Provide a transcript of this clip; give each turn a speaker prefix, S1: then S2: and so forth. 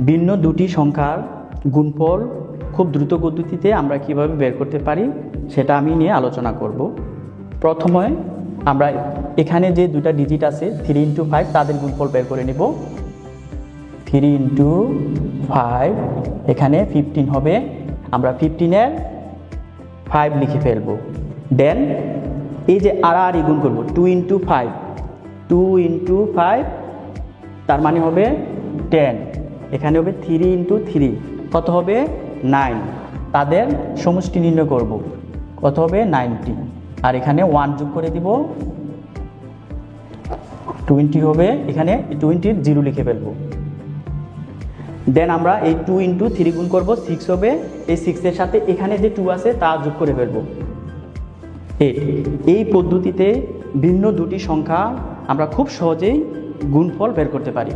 S1: ভিন্ন দুটি সংখ্যার গুণফল খুব দ্রুত পদ্ধতিতে আমরা কিভাবে বের করতে পারি সেটা আমি নিয়ে আলোচনা করব। প্রথমে আমরা এখানে যে দুটা ডিজিট আছে 3 × 5 তাদের গুণফল বের করে নেব। 3 × 5 এখানে 15 হবে, আমরা 15-এর 5 লিখে ফেলব। দেন এই যে আড়াআড়ি গুণ করব 2 × 5, 2 × 5 তার মানে হবে 10, এখানে হবে 3 × 3 কত হবে 9, তাদের সমষ্টি নির্ণয় করব, কত হবে 90, আর এখানে 1 যোগ করে দিব 20 হবে, এখানে 20-র 0 লিখে ফেলব। দেন আমরা এই 2 × 3 গুণ করব, 6 হবে, এই 6-এর সাথে এখানে যে 2 আছে তা যোগ করে ফেলব 8। এই পদ্ধতিতে ভিন্ন দুটি সংখ্যা আমরা খুব সহজেই গুণফল বের করতে পারি।